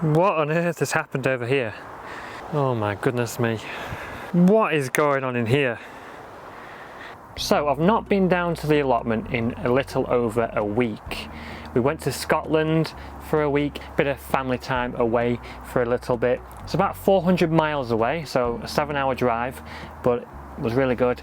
What on earth has happened over here? Oh my goodness me. What is going on in here? So I've not been down to the allotment in a little over a week. We went to Scotland for a week, bit of family time away for a little bit. It's about 400 miles away, so a 7-hour drive, but it was really good.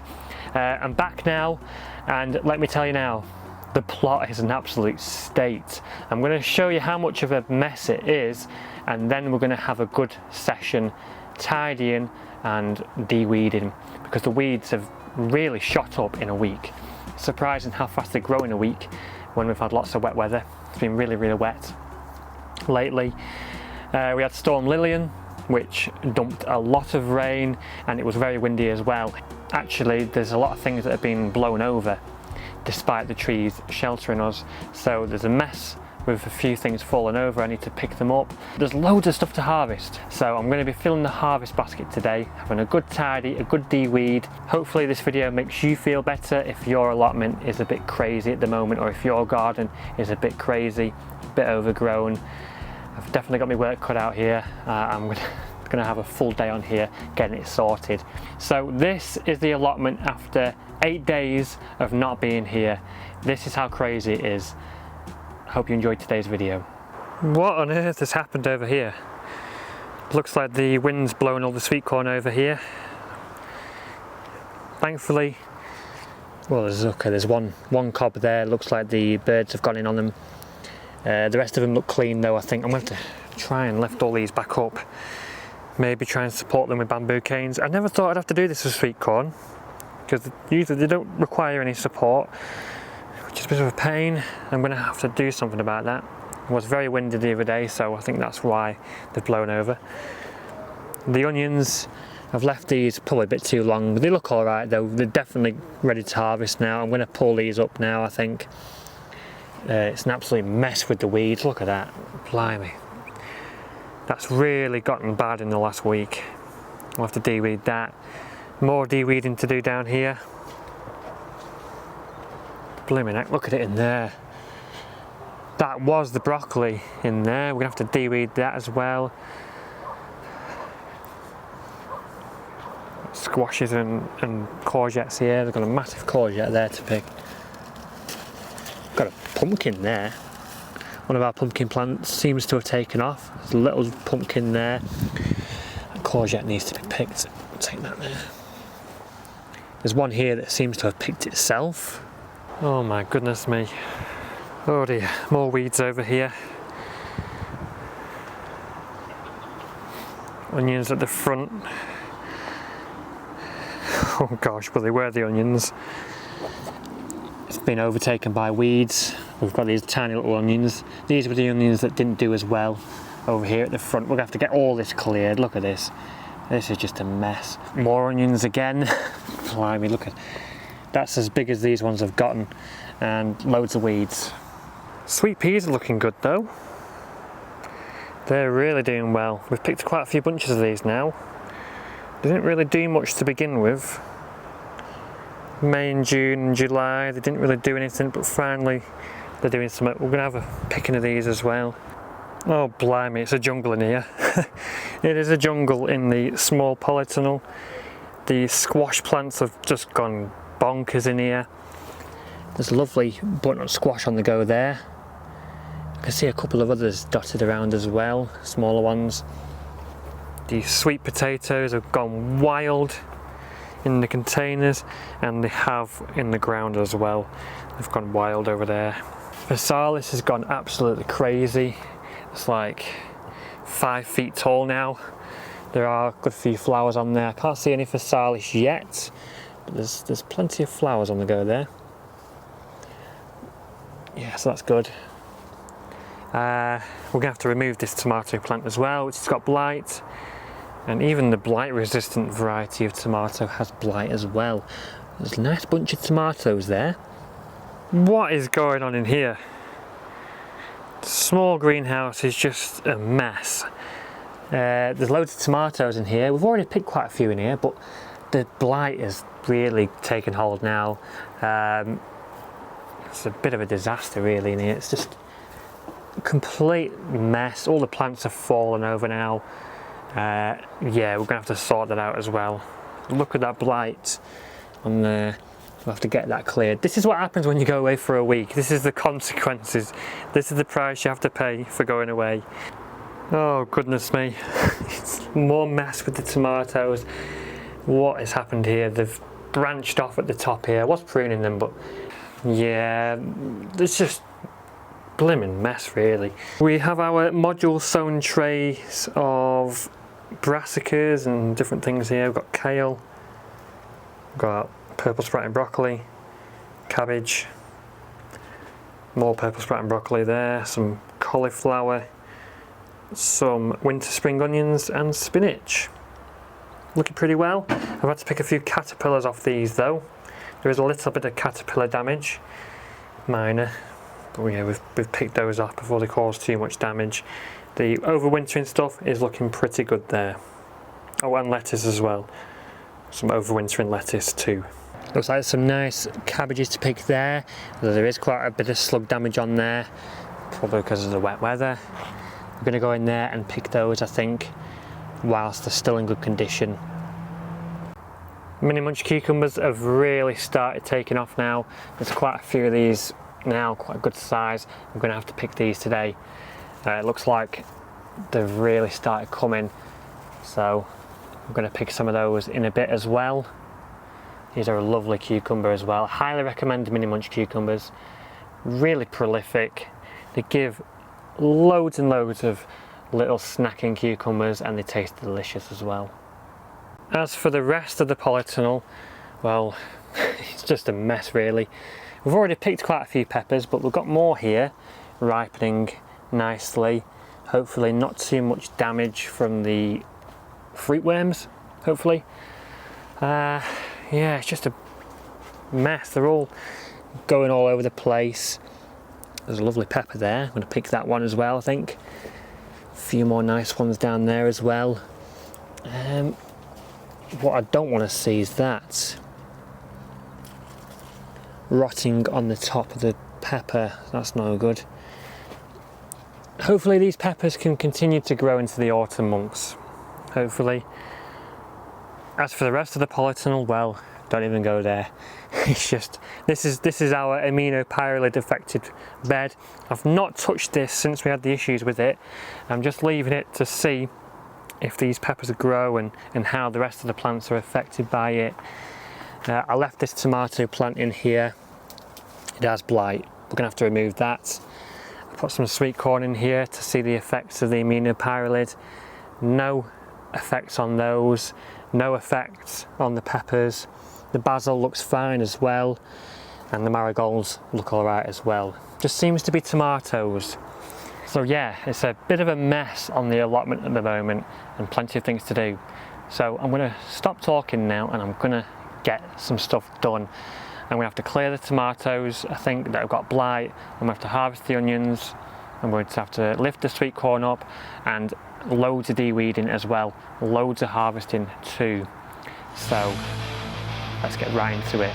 I'm back now, and let me tell you now, the plot is an absolute state. I'm going to show you how much of a mess it is, and then we're going to have a good session tidying and de-weeding, because the weeds have really shot up in a week. Surprising how fast they grow in a week when we've had lots of wet weather. It's been really wet lately. We had Storm Lillian, which dumped a lot of rain, and it was very windy as well. Actually, there's a lot of things that have been blown over despite the trees sheltering us, so there's a mess with a few things falling over. I need to pick them up. There's loads of stuff to harvest, so I'm going to be filling the harvest basket today, having a good tidy, a good de-weed. Hopefully this video makes you feel better if your allotment is a bit crazy at the moment, or if your garden is a bit crazy, a bit overgrown. I've definitely got my work cut out here. I'm going to have a full day on here getting it sorted. So this is the allotment after 8 days of not being here. This is how crazy it is. Hope you enjoyed today's video. What on earth has happened over here? Looks like the wind's blowing all the sweet corn over here. Thankfully, well, there's one cob there. Looks like the birds have gone in on them. The rest of them look clean though. I think I'm going to have to try and lift all these back up. Maybe try and support them with bamboo canes. I never thought I'd have to do this with sweet corn, because usually they don't require any support, which is a bit of a pain. I'm going to have to do something about that. It was very windy the other day, so I think that's why they've blown over. The onions, I've left these probably a bit too long. They look alright though. They're definitely ready to harvest now. I'm going to pull these up now, I think. It's an absolute mess with the weeds. Look at that. Blimey. That's really gotten bad in the last week. I'll have to de-weed that. More de-weeding to do down here. Blimey heck, look at it in there. That was the broccoli in there. We're gonna have to de-weed that as well. Squashes and courgettes here. They've got a massive courgette there to pick. Got a pumpkin there. One of our pumpkin plants seems to have taken off. There's a little pumpkin there. That courgette needs to be picked. I'll take that there. There's one here that seems to have picked itself. Oh my goodness me. Oh dear, more weeds over here. Onions at the front. Oh gosh, well they were the onions. It's been overtaken by weeds. We've got these tiny little onions. These were the onions that didn't do as well over here at the front. We're going to have to get all this cleared. Look at this. This is just a mess. More onions again. Blimey, look at, that's as big as these ones have gotten, and loads of weeds. Sweet peas are looking good though. They're really doing well. We've picked quite a few bunches of these now. They didn't really do much to begin with. May and June and July, they didn't really do anything, but finally they're doing something. We're going to have a picking of these as well. Oh blimey, it's a jungle in here. It is a jungle in the small polytunnel. The squash plants have just gone bonkers in here. There's a lovely butternut squash on the go there. I can see a couple of others dotted around as well, smaller ones. The sweet potatoes have gone wild in the containers, and they have in the ground as well. They've gone wild over there. Physalis has gone absolutely crazy. It's like 5 feet tall now. There are a good few flowers on there. I can't see any Physalis yet, but there's plenty of flowers on the go there. Yeah, so that's good. We're gonna have to remove this tomato plant as well, which has got blight. And even the blight resistant variety of tomato has blight as well. There's a nice bunch of tomatoes there. What is going on in here? The small greenhouse is just a mess. There's loads of tomatoes in here. We've already picked quite a few in here, but the blight has really taken hold now. It's a bit of a disaster really in here. It's just complete mess. All the plants have fallen over now. Yeah, we're gonna have to sort that out as well. Look at that blight on there. We'll have to get that cleared. This is what happens when you go away for a week. This is the consequences. This is the price you have to pay for going away. Oh goodness me. More mess with the tomatoes. What has happened here? They've branched off at the top here. I was pruning them, but yeah, it's just blimmin' mess really. We have our module sown trays of brassicas and different things here. We've got kale, we've got purple sprouting broccoli, cabbage, more purple sprouting broccoli there, some cauliflower, some winter spring onions and spinach. Looking pretty well. I've had to pick a few caterpillars off these though. There is a little bit of caterpillar damage, minor, but yeah, we've picked those off before they cause too much damage. The overwintering stuff is looking pretty good there. Oh, and lettuce as well. Some overwintering lettuce too. Looks like some nice cabbages to pick there, although there is quite a bit of slug damage on there, probably because of the wet weather. We're going to go in there and pick those, I think, whilst they're still in good condition. Mini munch cucumbers have really started taking off now. There's quite a few of these now, quite a good size. I'm going to have to pick these today. It looks like they've really started coming, so I'm going to pick some of those in a bit as well. These are a lovely cucumber as well. Highly recommend mini munch cucumbers. Really prolific. They give loads and loads of little snacking cucumbers and they taste delicious as well. As for the rest of the polytunnel, well, it's just a mess really. We've already picked quite a few peppers, but we've got more here ripening nicely. Hopefully not too much damage from the fruit worms, hopefully. Yeah, it's just a mess. They're all going all over the place. There's a lovely pepper there. I'm going to pick that one as well, I think. A few more nice ones down there as well. What I don't want to see is that rotting on the top of the pepper. That's no good. Hopefully these peppers can continue to grow into the autumn months. Hopefully. As for the rest of the polytunnel, well, don't even go there. It's just, this is our aminopyralid affected bed. I've not touched this since we had the issues with it. I'm just leaving it to see if these peppers grow and how the rest of the plants are affected by it. I left this tomato plant in here. It has blight. We're gonna have to remove that. I put some sweet corn in here to see the effects of the aminopyralid. No effects on those. No effects on the peppers. The basil looks fine as well, and the marigolds look all right as well. Just seems to be tomatoes. So yeah, it's a bit of a mess on the allotment at the moment and plenty of things to do. So I'm going to stop talking now and I'm going to get some stuff done. I'm going to have to clear the tomatoes, I think, that have got blight. I'm going to have to harvest the onions. I'm going to have to lift the sweet corn up and loads of de-weeding as well. Loads of harvesting too. So let's get right into it.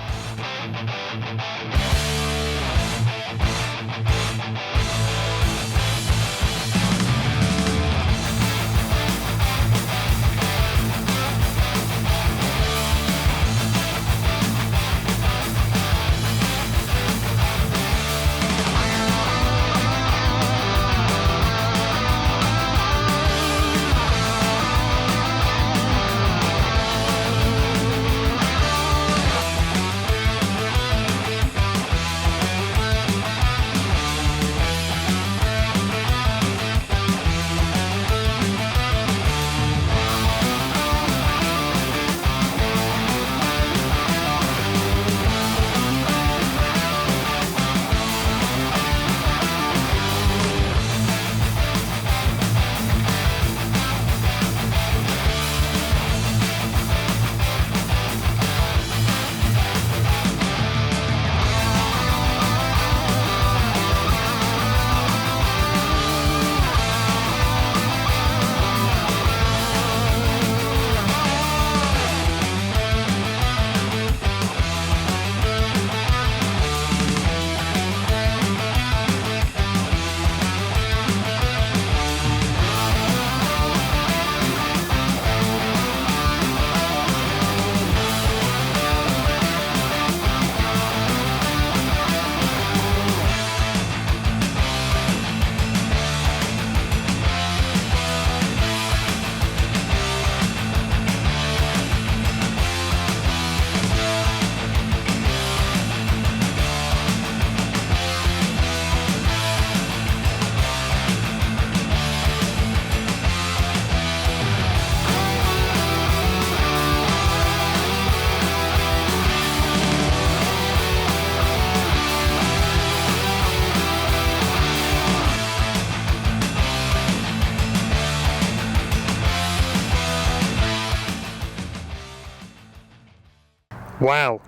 Wow,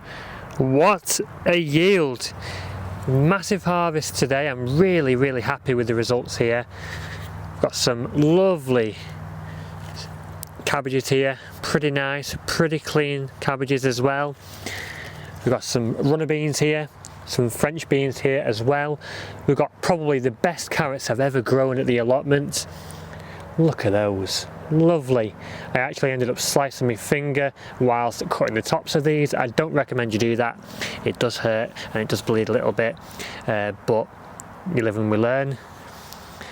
what a yield! Massive harvest today. I'm really happy with the results here. Got some lovely cabbages here, pretty nice, pretty clean cabbages as well. We've got some runner beans here, some French beans here as well. We've got probably the best carrots I've ever grown at the allotment. Look at those, lovely. I actually ended up slicing my finger whilst cutting the tops of these. I don't recommend you do that. It does hurt and it does bleed a little bit, but you live and we learn.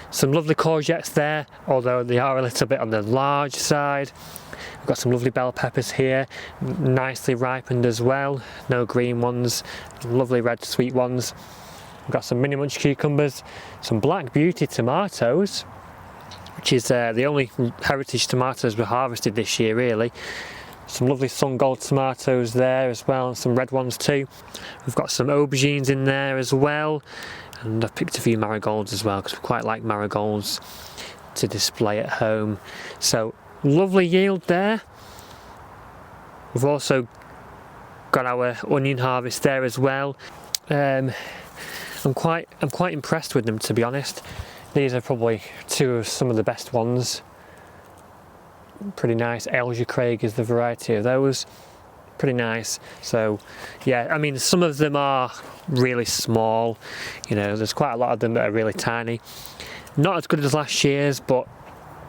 Some lovely courgettes there, although they are a little bit on the large side. We've got some lovely bell peppers here, nicely ripened as well. No green ones, lovely red sweet ones. We've got some mini munch cucumbers, some black beauty tomatoes, which is the only heritage tomatoes we harvested this year really. Some lovely sun gold tomatoes there as well, and some red ones too. We've got some aubergines in there as well. And I've picked a few marigolds as well because we quite like marigolds to display at home. So lovely yield there. We've also got our onion harvest there as well. I'm quite impressed with them, to be honest. These are probably two of some of the best ones. Pretty nice. Ailsa Craig is the variety of those. Pretty nice. So yeah, I mean, some of them are really small, you know, there's quite a lot of them that are really tiny. Not as good as last year's, but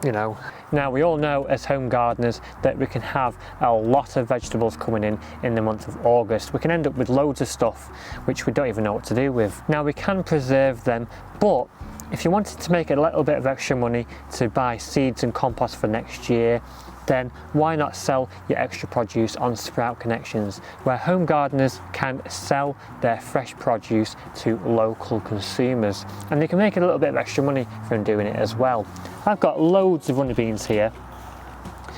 you know. Now we all know as home gardeners that we can have a lot of vegetables coming in the month of August. We can end up with loads of stuff which we don't even know what to do with. Now we can preserve them, but if you wanted to make a little bit of extra money to buy seeds and compost for next year, then why not sell your extra produce on Sprout Connections, where home gardeners can sell their fresh produce to local consumers, and they can make a little bit of extra money from doing it as well. I've got loads of runner beans here.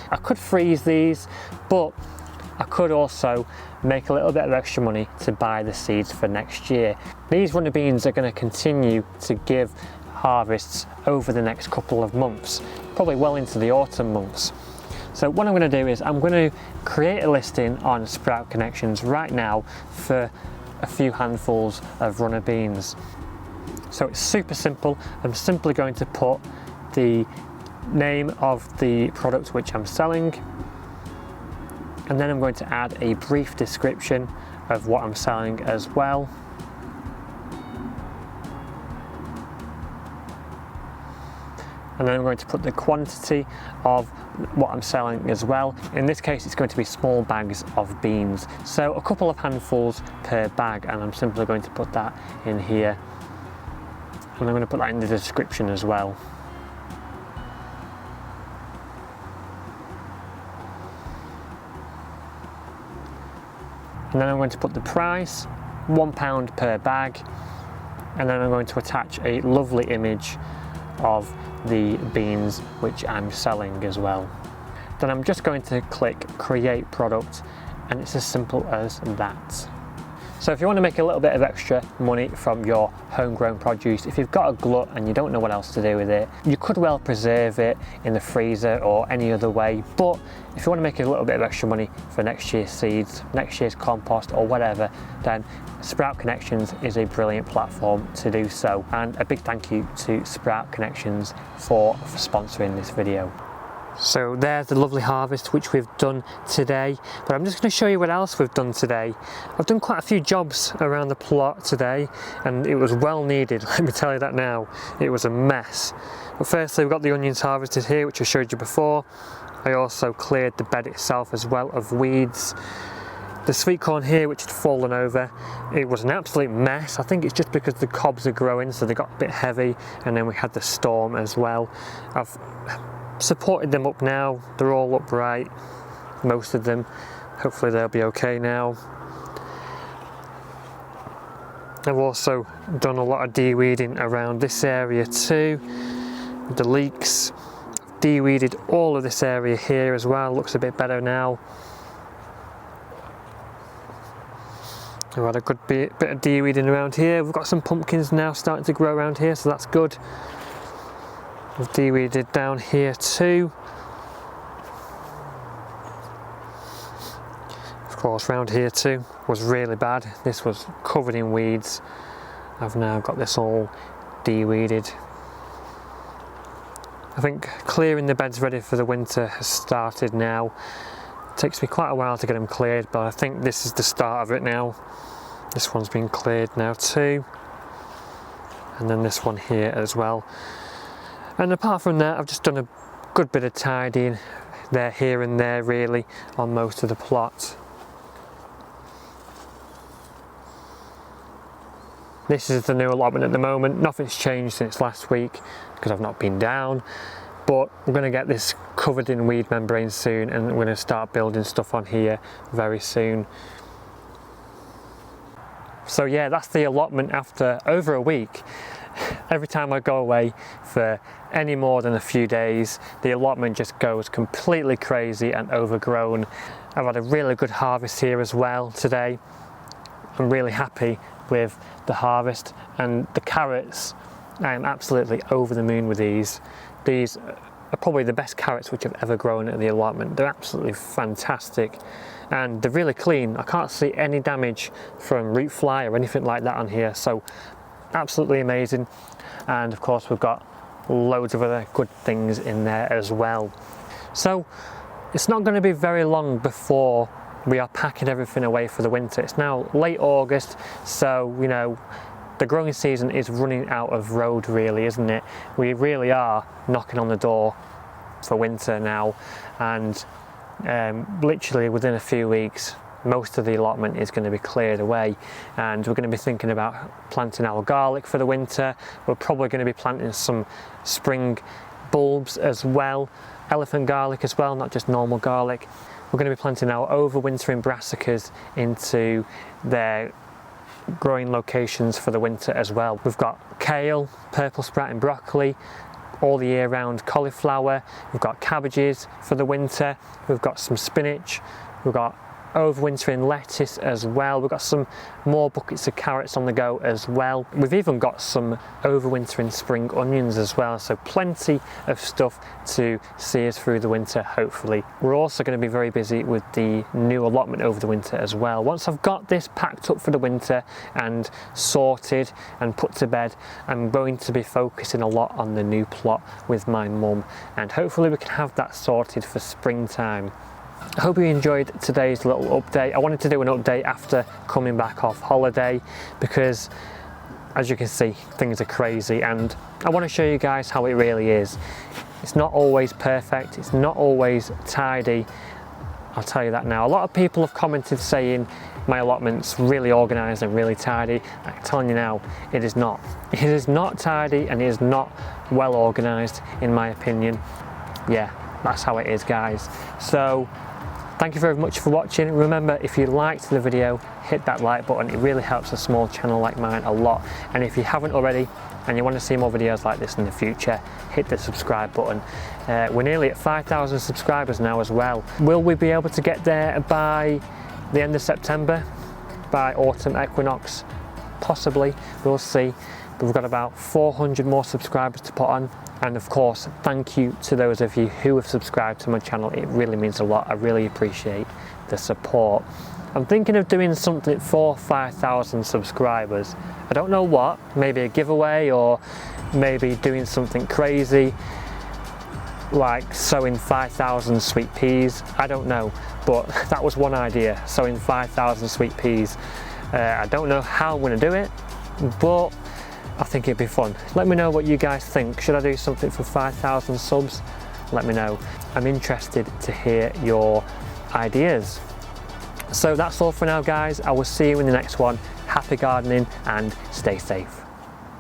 I could freeze these, but I could also make a little bit of extra money to buy the seeds for next year. These runner beans are going to continue to give harvests over the next couple of months, probably well into the autumn months. So what I'm going to do is I'm going to create a listing on Sprout Connections right now for a few handfuls of runner beans. So it's super simple. I'm simply going to put the name of the product which I'm selling, and then I'm going to add a brief description of what I'm selling as well. And then I'm going to put the quantity of what I'm selling as well. In this case, it's going to be small bags of beans. So a couple of handfuls per bag, and I'm simply going to put that in here. And I'm going to put that in the description as well. And then I'm going to put the price, £1 per bag. And then I'm going to attach a lovely image of the beans which I'm selling as well. Then I'm just going to click create product, and it's as simple as that. So if you want to make a little bit of extra money from your homegrown produce, if you've got a glut and you don't know what else to do with it, you could well preserve it in the freezer or any other way. But if you want to make a little bit of extra money for next year's seeds, next year's compost or whatever, then Sprout Connections is a brilliant platform to do so. And a big thank you to Sprout Connections for sponsoring this video. So there's the lovely harvest which we've done today, but I'm just going to show you what else we've done today. I've done quite a few jobs around the plot today, and it was well needed, let me tell you that now. It was a mess. But firstly, we've got the onions harvested here, which I showed you before. I also cleared the bed itself as well of weeds. The sweet corn here, which had fallen over, it was an absolute mess. I think it's just because the cobs are growing, so they got a bit heavy, and then we had the storm as well. I've supported them up now, they're all upright, most of them. Hopefully they'll be okay now. I've also done a lot of de-weeding around this area too. The leeks, de-weeded all of this area here as well, looks a bit better now. I've had a good bit of de-weeding around here. We've got some pumpkins now starting to grow around here, so that's good. We've de-weeded down here too. We've course round here too was really bad. This was covered in weeds. I've now got this all de-weeded. I think clearing the beds ready for the winter has started now. It takes me quite a while to get them cleared, but I think this is the start of it now. This one's been cleared now too, and then this one here as well. And apart from that, I've just done a good bit of tidying there, here and there really, on most of the plot. This is the new allotment at the moment. Nothing's changed since last week because I've not been down, but we're going to get this covered in weed membrane soon, and we're going to start building stuff on here very soon. So yeah, that's the allotment after over a week. Every time I go away for any more than a few days, the allotment just goes completely crazy and overgrown. I've had a really good harvest here as well today. I'm really happy with the harvest, and the carrots, I am absolutely over the moon with these. These are probably the best carrots which have ever grown at the allotment. They're absolutely fantastic and they're really clean. I can't see any damage from root fly or anything like that on here, so absolutely amazing. And of course we've got loads of other good things in there as well. So it's not going to be very long before we are packing everything away for the winter. It's now late August, so you know the growing season is running out of road really, isn't it? We really are knocking on the door for winter now, and literally within a few weeks most of the allotment is going to be cleared away, and we're going to be thinking about planting our garlic for the winter. We're probably going to be planting some spring bulbs as well, elephant garlic as well, not just normal garlic. We're going to be planting our overwintering brassicas into their growing locations for the winter as well. We've got kale, purple sprouting broccoli, all the year round cauliflower, we've got cabbages for the winter, we've got some spinach, we've got overwintering lettuce as well, we've got some more buckets of carrots on the go as well. We've even got some overwintering spring onions as well, so plenty of stuff to see us through the winter hopefully. We're also going to be very busy with the new allotment over the winter as well. Once I've got this packed up for the winter and sorted and put to bed, I'm going to be focusing a lot on the new plot with my mum, and hopefully we can have that sorted for springtime. I hope you enjoyed today's little update. I wanted to do an update after coming back off holiday because, as you can see, things are crazy, and I want to show you guys how it really is. It's not always perfect, it's not always tidy, I'll tell you that now. A lot of people have commented saying my allotment's really organised and really tidy. I'm telling you now, it is not. It is not tidy and it is not well organised in my opinion. Yeah, that's how it is, guys. So thank you very much for watching. Remember, if you liked the video, hit that like button. It really helps a small channel like mine a lot. And if you haven't already and you want to see more videos like this in the future, hit the subscribe button. We're nearly at 5,000 subscribers now as well. Will we be able to get there by the end of September? By autumn equinox? Possibly, we'll see. But we've got about 400 more subscribers to put on. And of course, thank you to those of you who have subscribed to my channel. It really means a lot. I really appreciate the support. I'm thinking of doing something for 5,000 subscribers. I don't know what, maybe a giveaway, or maybe doing something crazy like sowing 5,000 sweet peas. I don't know, but that was one idea, sowing 5,000 sweet peas. I don't know how I'm going to do it, but I think it'd be fun. Let me know what you guys think. Should I do something for 5,000 subs? Let me know. I'm interested to hear your ideas. So that's all for now, guys. I will see you in the next one. Happy gardening and stay safe.